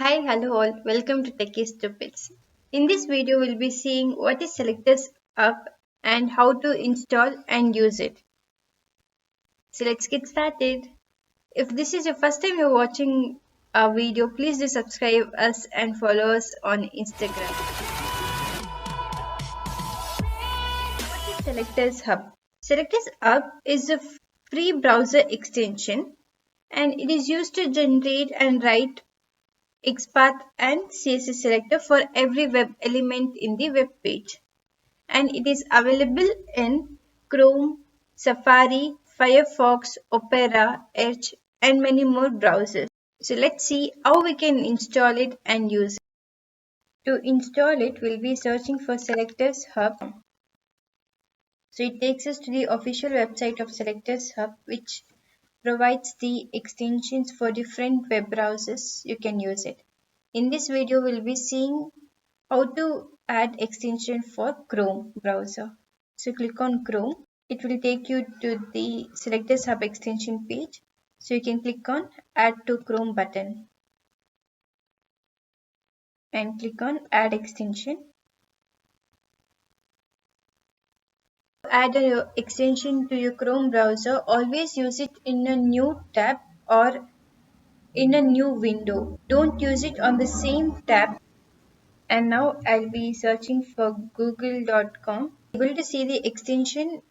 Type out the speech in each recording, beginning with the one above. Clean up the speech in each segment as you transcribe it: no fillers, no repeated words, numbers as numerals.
Hi, hello all, welcome to Techie Stupidzz. In this video, we'll be seeing what is Selectors Hub and how to install and use it. So let's get started. If this is your first time you're watching our video, please do subscribe us and follow us on Instagram. What is Selectors Hub? Selectors Hub is a free browser extension and it is used to generate and write XPath and Css Selector for every web element in the web page. And it is available in Chrome, Safari, Firefox, Opera, Edge, and many more browsers. So let's see how we can install it and use it. To install it, we'll be searching for Selectors Hub. So it takes us to the official website of Selectors Hub, which provides the extensions for different web browsers. You can use it. In this video, we'll be seeing how to add extension for Chrome browser. So click on Chrome. It will take you to the Selectors Hub extension page. So you can click on Add to Chrome button and click on Add extension. Add an extension to your Chrome browser. Always use it in a new tab or in a new window. Don't use it on the same tab. And now I'll be searching for google.com. Able to see the extension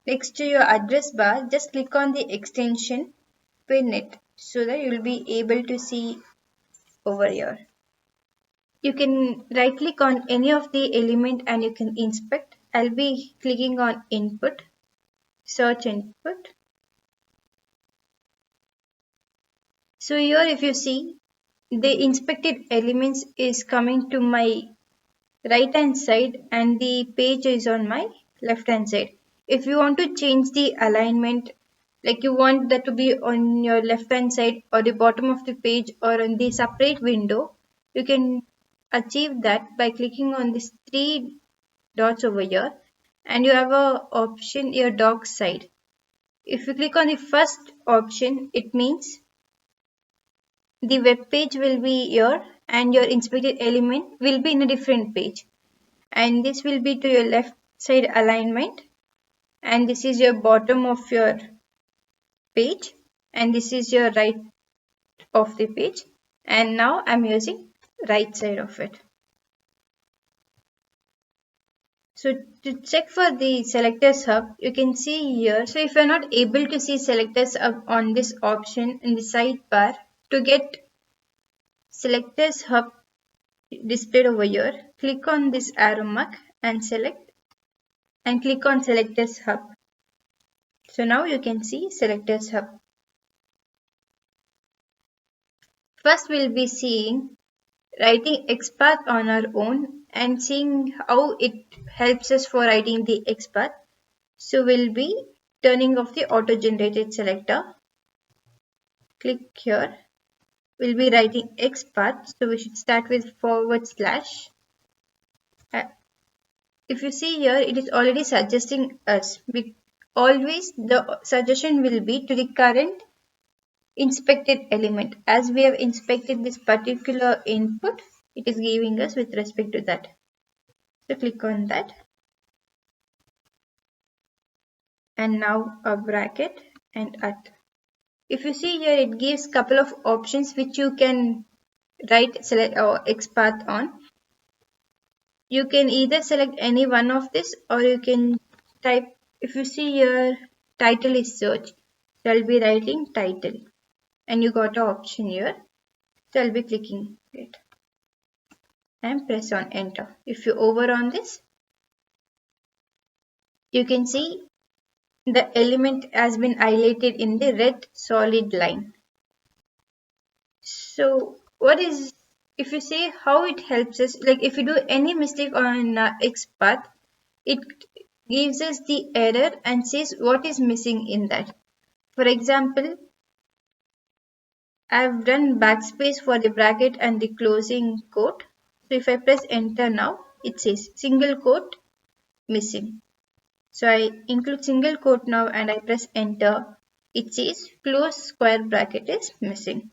next to your address bar. Just click on the extension, pin it so that you'll be able to see over here. You can right click on any of the element and you can inspect. I'll be clicking on input, search input. So here if you see the inspected elements is coming to my right hand side and the page is on my left hand side. If you want to change the alignment, like you want that to be on your left hand side or the bottom of the page or on the separate window, you can achieve that by clicking on these three dots over here and you have a option your dock side. If you click on the first option, it means the web page will be here and your inspected element will be in a different page. And this will be to your left side alignment and this is your bottom of your page and this is your right of the page, and now I'm using right side of it. So to check for the Selectors Hub, you can see here. So if you're not able to see Selectors Hub on this option in the sidebar, to get Selectors Hub displayed over here, click on this arrow mark and select and click on Selectors Hub. So now you can see Selectors Hub. First we'll be seeing writing XPath on our own and seeing how it helps us for writing the XPath. So we'll be turning off the auto-generated selector. Click here. We'll be writing XPath. So we should start with /. If you see here, it is already suggesting us. Always the suggestion will be to the current inspected element. As we have inspected this particular input, it is giving us with respect to that. So click on that. And now a bracket and at. If you see here, it gives couple of options which you can write select or XPath on. You can either select any one of this or you can type. If you see here, title is search. So I'll be writing title. And you got an option here. So I'll be clicking it and press on enter. If you over on this, you can see the element has been highlighted in the red solid line. So what is, if you say how it helps us, like if you do any mistake on XPath, it gives us the error and says what is missing in that. For example, I've done backspace for the bracket and the closing quote. So if I press enter now, it says single quote missing. So I include single quote now and I press enter. It says close square bracket is missing.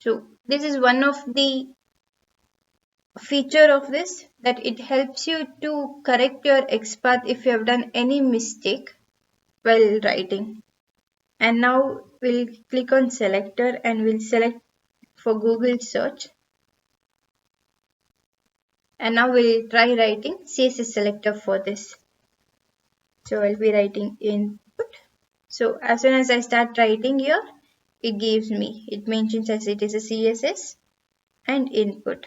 So this is one of the feature of this, that it helps you to correct your XPath if you have done any mistake while writing. And now we'll click on selector and we'll select for Google search. And now we'll try writing Css Selector for this. So I'll be writing input. So as soon as I start writing here, it mentions as it is a CSS and input.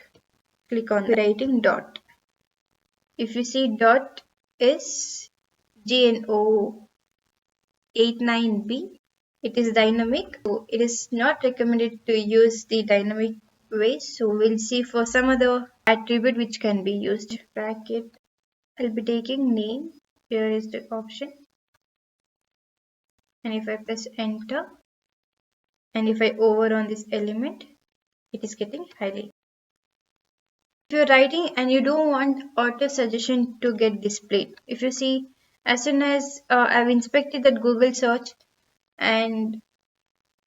Click on writing dot. If you see dot is GNO89B, it is dynamic. So it is not recommended to use the dynamic way. So we'll see for some other attribute which can be used. Bracket. I'll be taking name. Here is the option. And if I press enter, and if I hover on this element, it is getting highlighted. If you're writing and you don't want auto suggestion to get displayed, if you see, as soon as I've inspected that Google search, and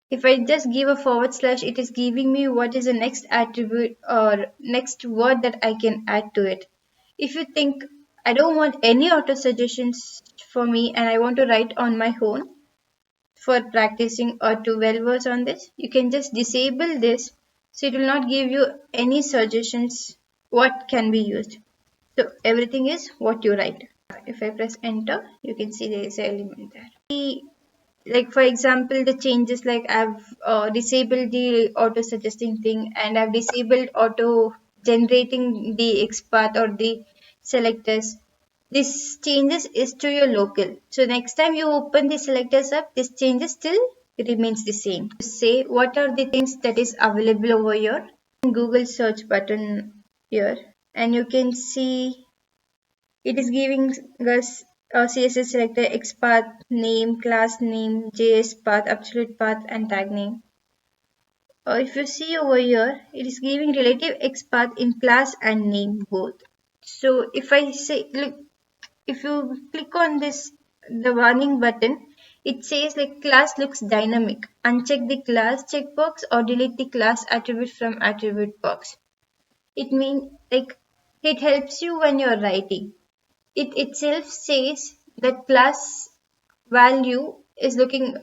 if I just give a forward slash, it is giving me what is the next attribute or next word that I can add to it. If you think I don't want any auto suggestions for me and I want to write on my own for practicing or to well verse on this, you can just disable this, so it will not give you any suggestions what can be used. So everything is what you write. If I press enter, you can see there is an element there. Like for example, the changes, like I've disabled the auto suggesting thing, and I've disabled auto generating the XPath or the selectors. This changes is to your local. So next time you open the selectors up, this changes still remains the same. Say what are the things that is available over here. Google search button here, and you can see it is giving us a CSS selector, XPath, name, class name, JS path, absolute path, and tag name. If you see over here, it is giving relative XPath in class and name both. So if I say, look, if you click on this, the warning button, it says like class looks dynamic. Uncheck the class checkbox or delete the class attribute from attribute box. It means like it helps you when you're writing. It itself says that class value is looking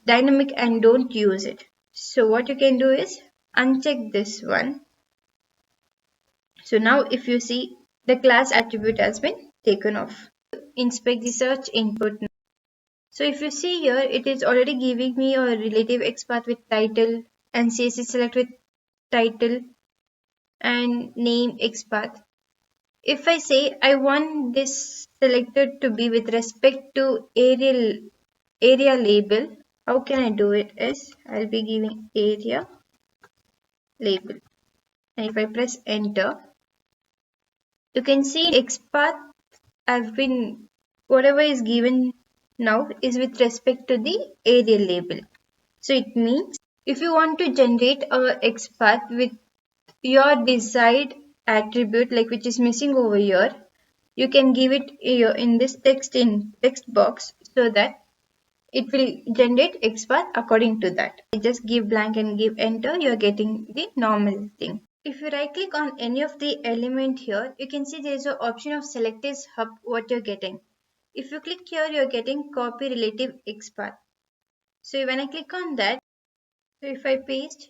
dynamic and don't use it. So what you can do is uncheck this one. So now if you see, the class attribute has been taken off. Inspect the search input. So if you see here, it is already giving me a relative XPath with title and CSS select with title and name XPath. If I say I want this selected to be with respect to area label, how can I do it? Is I'll be giving area label, and if I press enter, you can see XPath I've been, whatever is given now is with respect to the area label. So it means if you want to generate a XPath with your desired attribute, like which is missing over here, you can give it here in this text box, so that it will generate XPath according to that. You just give blank and give enter, you're getting the normal thing. If you right click on any of the element here, you can see there is an option of SelectorsHub what you're getting. If you click here, you're getting copy relative XPath. So when I click on that, so if I paste,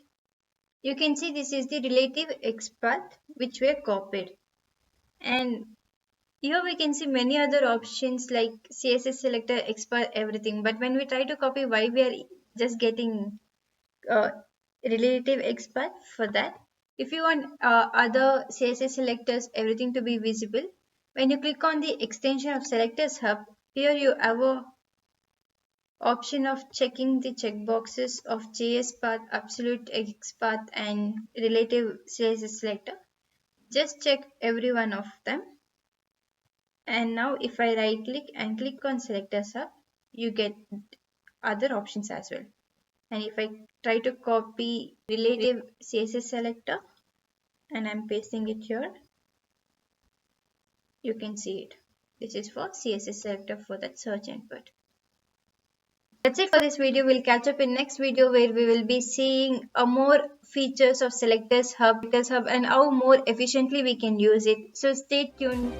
you can see this is the relative XPath which were copied. And here we can see many other options like CSS selector, XPath, everything. But when we try to copy, why we are just getting relative XPath for that. If you want other CSS selectors, everything to be visible, when you click on the extension of SelectorsHub, here you have a option of checking the checkboxes of JS path, absolute XPath, and relative CSS selector. Just check every one of them. And now if I right click and click on SelectorsHub, you get other options as well. And if I try to copy relative CSS selector and I'm pasting it here, you can see it. This is for CSS selector for that search input. That's it for this video. We'll catch up in next video where we will be seeing more features of Selectors Hub and how more efficiently we can use it. So stay tuned.